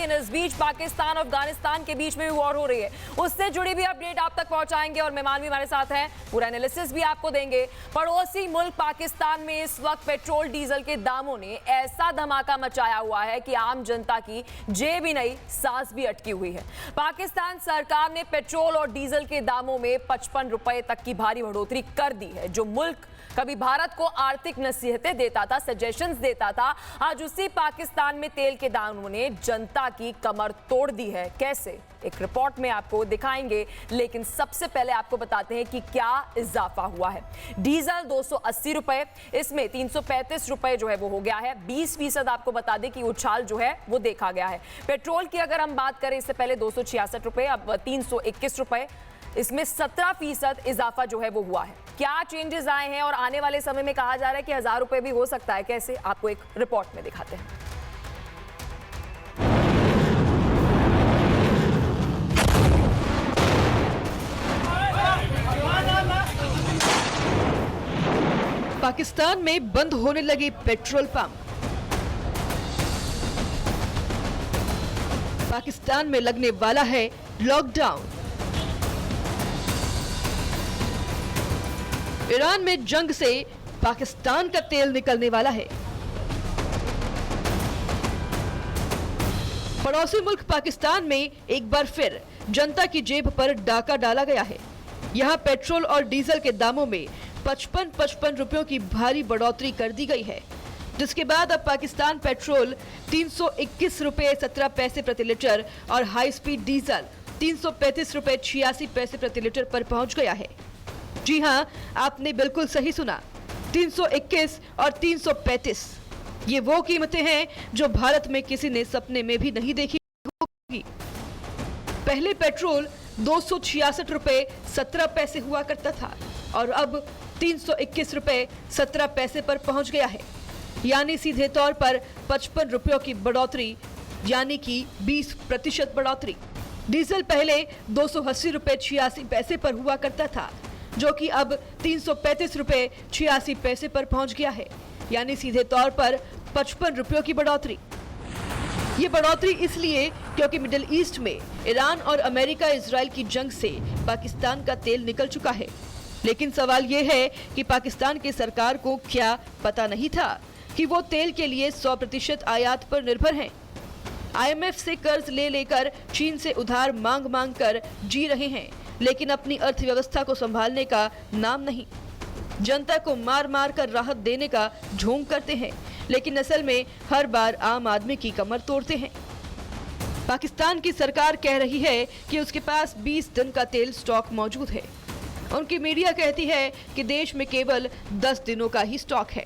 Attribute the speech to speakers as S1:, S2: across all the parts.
S1: लेकिन इस बीच पाकिस्तान और अफगानिस्तान के बीच में भी वॉर हो रही है, उससे जुड़ी भी अपडेट आप तक पहुंचाएंगे और मेहमान भी हमारे साथ हैं, पूरा एनालिसिस भी आपको देंगे। पड़ोसी मुल्क पाकिस्तान में इस वक्त पेट्रोल डीजल के दामों ने ऐसा धमाका मचाया हुआ है कि आम जनता की जेब ही नहीं, सांस भी अटकी हुई है। पाकिस्तान सरकार ने पेट्रोल और डीजल के दामों में 55 रुपए तक की भारी बढ़ोतरी कर दी है। जो मुल्क कभी भारत को आर्थिक नसीहतें देता था, सजेशंस देता था, आज उसी पाकिस्तान में तेल के दामों ने जनता की कमर तोड़ दी है। कैसे, एक रिपोर्ट में आपको दिखाएंगे, लेकिन सबसे पहले आपको बताते हैं कि क्या इजाफा हुआ है। डीजल 280 रुपए, इसमें 335 रुपए जो है वो हो गया है। 20% आपको बता दें कि उछाल जो है वो देखा गया है। पेट्रोल की अगर हम बात करें, इससे पहले 266 रुपए, अब 321 रुपए, इसमें 17% इजाफा जो है वो हुआ है। क्या चेंजेस आए हैं और आने वाले समय में कहा जा रहा है कि 1000 रुपए भी हो सकता है, कैसे, आपको एक रिपोर्ट में दिखाते हैं।
S2: पाकिस्तान में बंद होने लगे पेट्रोल पंप। पाकिस्तान में लगने वाला है लॉकडाउन। ईरान में जंग से पाकिस्तान का तेल निकलने वाला है। पड़ोसी मुल्क पाकिस्तान में एक बार फिर जनता की जेब पर डाका डाला गया है। यहां पेट्रोल और डीजल के दामों में 55 रुपयों की भारी बढ़ोतरी कर दी गई है, जिसके बाद अब पाकिस्तान पेट्रोल 321 रुपए 17 पैसे प्रति लीटर और हाई स्पीड डीजल 335 रुपए 86 पैसे प्रति लीटर पर पहुंच गया है। जी हां, आपने बिल्कुल सही सुना, 321 और 335। ये वो कीमतें हैं जो भारत में किसी ने सपने में भी नहीं देखी होगी। पहले पेट्रोल 266 रुपए 17 पैसे हुआ करता था और अब 321 रुपए 17 पैसे पर पहुंच गया है, यानी सीधे तौर पर 55 रुपयों की बढ़ोतरी, यानी कि 20% बढ़ोतरी। डीजल पहले 280 रुपए 86 पैसे पर हुआ करता था, जो कि अब 335 रुपए 86 पैसे पर पहुंच गया है, यानी सीधे तौर पर 55 रुपयों की बढ़ोतरी। ये बढ़ोतरी इसलिए क्योंकि मिडिल ईस्ट में ईरान और अमेरिका इजराइल की जंग से पाकिस्तान का तेल निकल चुका है। लेकिन सवाल ये है कि पाकिस्तान की सरकार को क्या पता नहीं था कि वो तेल के लिए 100% आयात पर निर्भर हैं। IMF से कर्ज ले लेकर चीन से उधार मांग मांग कर जी रहे हैं, लेकिन अपनी अर्थव्यवस्था को संभालने का नाम नहीं। जनता को मार मार कर राहत देने का ढोंग करते हैं, लेकिन असल में हर बार आम आदमी की कमर तोड़ते हैं। पाकिस्तान की सरकार कह रही है कि उसके पास 20 दिन का तेल स्टॉक मौजूद है। उनकी मीडिया कहती है कि देश में केवल 10 दिनों का ही स्टॉक है।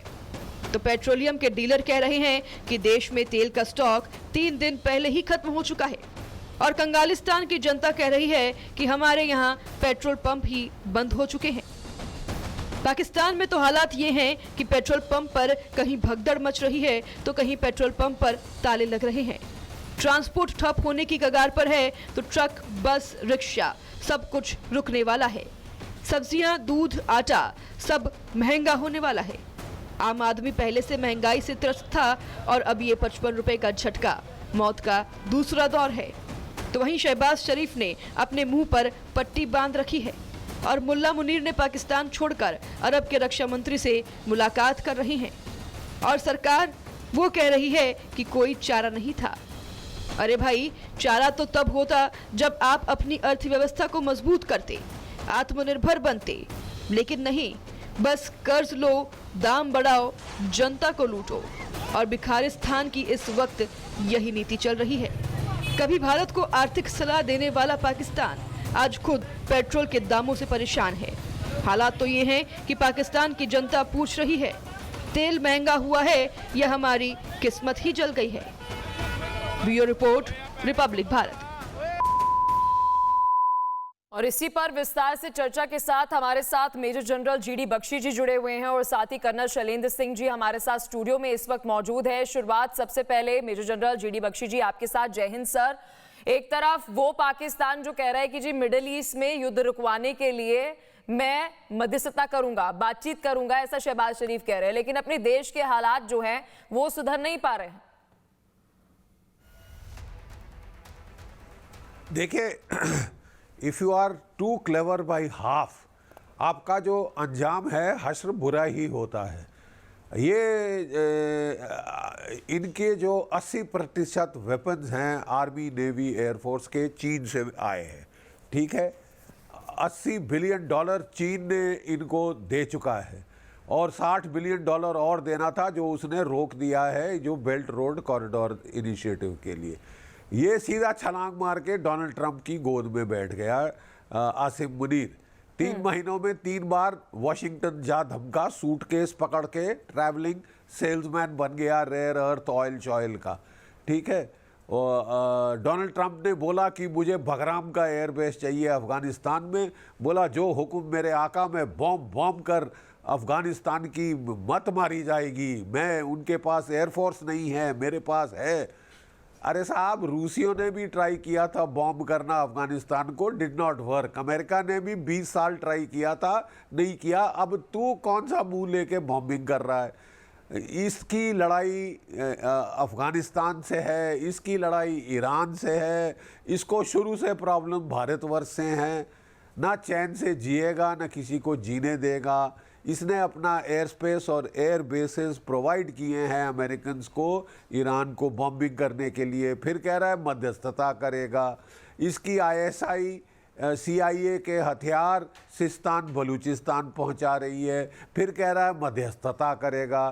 S2: तो पेट्रोलियम के डीलर कह रहे हैं कि देश में तेल का स्टॉक 3 दिन पहले ही खत्म हो चुका है। और कंगालिस्तान की जनता कह रही है कि हमारे यहाँ पेट्रोल पंप ही बंद हो चुके हैं। पाकिस्तान में तो हालात ये हैं कि पेट्रोल पंप पर कहीं भगदड़ मच रही है तो कहीं पेट्रोल पंप पर ताले लग रहे हैं। ट्रांसपोर्ट ठप होने की कगार पर है तो ट्रक, बस, रिक्शा सब कुछ रुकने वाला है। सब्जियां, दूध, आटा सब महंगा होने वाला है। आम आदमी पहले से महंगाई से त्रस्त था और अब ये 55 रुपए का झटका मौत का दूसरा दौर है। तो वहीं शहबाज शरीफ ने अपने मुंह पर पट्टी बांध रखी है और मुल्ला मुनीर ने पाकिस्तान छोड़कर अरब के रक्षा मंत्री से मुलाकात कर रहे हैं और सरकार वो कह रही है कि कोई चारा नहीं था। अरे भाई, चारा तो तब होता जब आप अपनी अर्थव्यवस्था को मजबूत करते, आत्मनिर्भर बनते, लेकिन नहीं, बस कर्ज लो, दाम बढ़ाओ, जनता को लूटो। और भिखारिस्तान की इस वक्त यही नीति चल रही है। कभी भारत को आर्थिक सलाह देने वाला पाकिस्तान आज खुद पेट्रोल के दामों से परेशान है। हालात तो ये हैं कि पाकिस्तान की जनता पूछ रही है, तेल महंगा हुआ है या हमारी किस्मत ही जल गई है। Bureau report, Republic Bharat.
S1: और इसी पर विस्तार से चर्चा के साथ हमारे साथ मेजर जनरल जीडी बख्शी जी जुड़े हुए हैं और साथ ही कर्नल शैलेंद्र सिंह जी हमारे साथ स्टूडियो में इस वक्त मौजूद है। शुरुआत सबसे पहले मेजर जनरल जीडी बख्शी जी आपके साथ। जय हिंद सर। एक तरफ वो पाकिस्तान जो कह रहा है कि जी मिडिल ईस्ट में युद्ध रुकवाने के लिए मैं मध्यस्थता करूंगा, बातचीत करूंगा, ऐसा शहबाज शरीफ कह रहे हैं, लेकिन अपने देश के हालात जो हैं वो सुधर नहीं पा रहे हैं।
S3: देखिए, if you are too clever by half, आपका जो अंजाम है हश्र बुरा ही होता है। ये इनके जो 80% वेपन्स हैं आर्मी, नेवी, एयरफोर्स के चीन से आए हैं, ठीक है। $80 बिलियन चीन ने इनको दे चुका है और $60 बिलियन और देना था, जो उसने रोक दिया है जो बेल्ट रोड कॉरिडोर इनिशिएटिव के लिए। ये सीधा छलांग मार के डोनाल्ड ट्रंप की गोद में बैठ गया आसिम मुनीर। 3 महीनों में 3 बार वॉशिंगटन जा धमका, सूटकेस पकड़ के ट्रैवलिंग सेल्समैन बन गया रेयर अर्थ ऑयल शॉयल का, ठीक है। डोनाल्ड ट्रंप ने बोला कि मुझे बगराम का एयरबेस चाहिए अफगानिस्तान में। बोला जो हुक्म मेरे आका, में बॉम्ब कर अफगानिस्तान की मत मारी जाएगी। मैं, उनके पास एयरफोर्स नहीं है, मेरे पास है। अरे साहब, रूसियों ने भी ट्राई किया था बॉम्ब करना अफगानिस्तान को, डिड नॉट वर्क। अमेरिका ने भी 20 साल ट्राई किया था, नहीं किया। अब तू कौन सा मुंह लेके बॉम्बिंग कर रहा है? इसकी लड़ाई अफगानिस्तान से है, इसकी लड़ाई ईरान से है। इसको शुरू से प्रॉब्लम भारतवर्ष से है। ना चैन से जिएगा, ना किसी को जीने देगा। इसने अपना एयर स्पेस और एयर बेसेस प्रोवाइड किए हैं अमेरिकन्स को ईरान को बॉम्बिंग करने के लिए। फिर कह रहा है मध्यस्थता करेगा। इसकी ISI CIA के हथियार सिस्तान बलूचिस्तान पहुंचा रही है, फिर कह रहा है मध्यस्थता करेगा।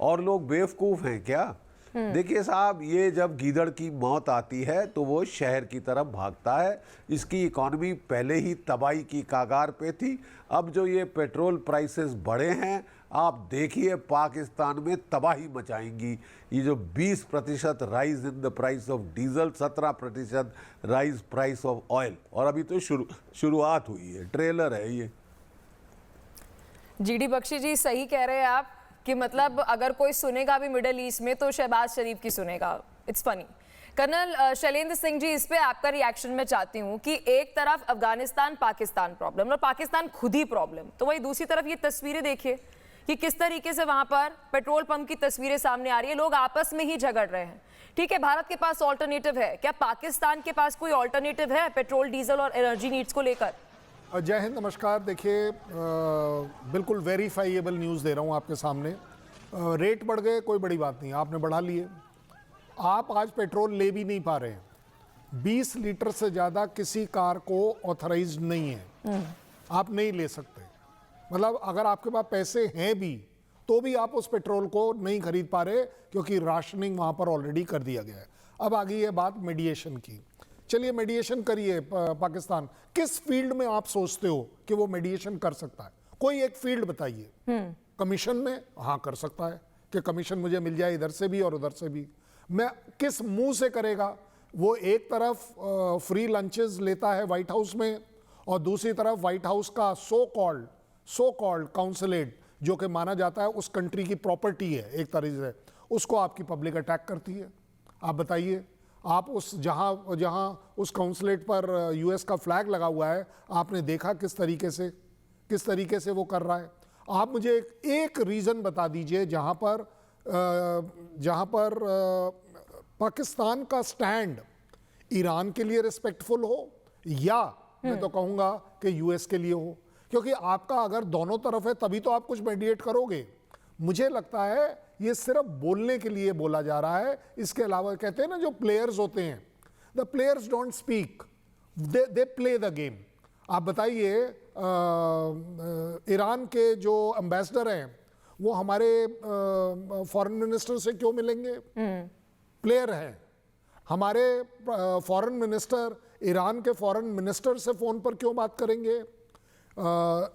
S3: और लोग बेवकूफ़ हैं क्या? देखिए साहब, ये जब गीदड़ की मौत आती है तो वो शहर की तरफ भागता है। इसकी इकॉनमी पहले ही तबाही की कागार पे थी। अब जो ये पेट्रोल प्राइसेस बढ़े हैं, आप देखिए पाकिस्तान में तबाही मचाएंगी। ये जो 20% rise in the price of diesel, 17% rise price of oil, और अभी तो शुरुआत हुई है, ट्रेलर है ये।
S1: GD बख्शी जी, सही कह रहे हैं आप कि मतलब अगर कोई सुनेगा भी मिडिल ईस्ट में तो शहबाज शरीफ की सुनेगा। It's funny. Colonel Shailendra Singh ji, इस पे आपका रिएक्शन मैं चाहती हूँ कि एक तरफ अफगानिस्तान पाकिस्तान प्रॉब्लम और पाकिस्तान खुद ही प्रॉब्लम, तो वही दूसरी तरफ ये तस्वीरें देखिए कि किस तरीके से वहां पर पेट्रोल पंप की तस्वीरें सामने आ रही है। लोग आपस में ही झगड़ रहे हैं। ठीक है, भारत के पास ऑल्टरनेटिव है, क्या पाकिस्तान के पास कोई ऑल्टरनेटिव है पेट्रोल, डीजल और एनर्जी नीड्स को लेकर?
S4: जय हिंद, नमस्कार। देखिए, बिल्कुल वेरीफाइएबल न्यूज़ दे रहा हूँ आपके सामने। रेट बढ़ गए, कोई बड़ी बात नहीं, आपने बढ़ा लिए। आप आज पेट्रोल ले भी नहीं पा रहे हैं। 20 लीटर से ज़्यादा किसी कार को ऑथराइज्ड नहीं है, आप नहीं ले सकते। मतलब अगर आपके पास पैसे हैं भी तो भी आप उस पेट्रोल को नहीं खरीद पा रहे, क्योंकि राशनिंग वहाँ पर ऑलरेडी कर दिया गया है। अब आ गई है बात मीडिएशन की। चलिए मीडिएशन करिए। पाकिस्तान किस फील्ड में आप सोचते हो कि वो मीडिएशन कर सकता है? कोई एक फील्ड बताइए। कमीशन में हाँ कर सकता है कि कमीशन मुझे मिल जाए इधर से भी और उधर से भी। मैं किस मुंह से करेगा? वो एक तरफ फ्री लंचेस लेता है व्हाइट हाउस में, और दूसरी तरफ व्हाइट हाउस का सो कॉल्ड काउंसलेट, जो कि माना जाता है उस कंट्री की प्रॉपर्टी है एक तरीके से, उसको आपकी पब्लिक अटैक करती है। आप बताइए, आप उस जहां उस काउंसलेट पर US का फ्लैग लगा हुआ है, आपने देखा किस तरीके से वो कर रहा है? आप मुझे एक रीज़न बता दीजिए जहां पर पाकिस्तान का स्टैंड ईरान के लिए रिस्पेक्टफुल हो, या मैं तो कहूंगा कि US के लिए हो। क्योंकि आपका अगर दोनों तरफ है तभी तो आप कुछ मेडिएट करोगे। मुझे लगता है ये सिर्फ बोलने के लिए बोला जा रहा है। इसके अलावा कहते हैं ना, जो प्लेयर्स होते हैं, the players don't speak, they play the game. आप बताइए, ईरान के जो एम्बेसडर हैं वो हमारे फॉरेन मिनिस्टर से क्यों मिलेंगे? प्लेयर हैं। हमारे फॉरेन मिनिस्टर ईरान के फॉरेन मिनिस्टर से फ़ोन पर क्यों बात करेंगे?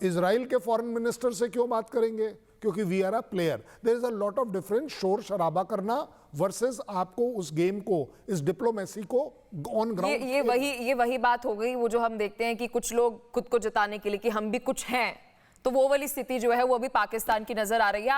S4: इजराइल के फॉरेन मिनिस्टर से क्यों बात करेंगे? क्योंकि we are a player. There is a lot of difference. शोर शराबा करना वर्सेस आपको उस गेम को, इस डिप्लोमेसी को ऑन ग्राउंड।
S1: ये वही बात हो गई, वो जो हम देखते हैं कि कुछ लोग खुद को जताने के लिए कि हम भी कुछ हैं, तो वो वाली स्थिति जो है वो अभी पाकिस्तान की नजर आ रही है।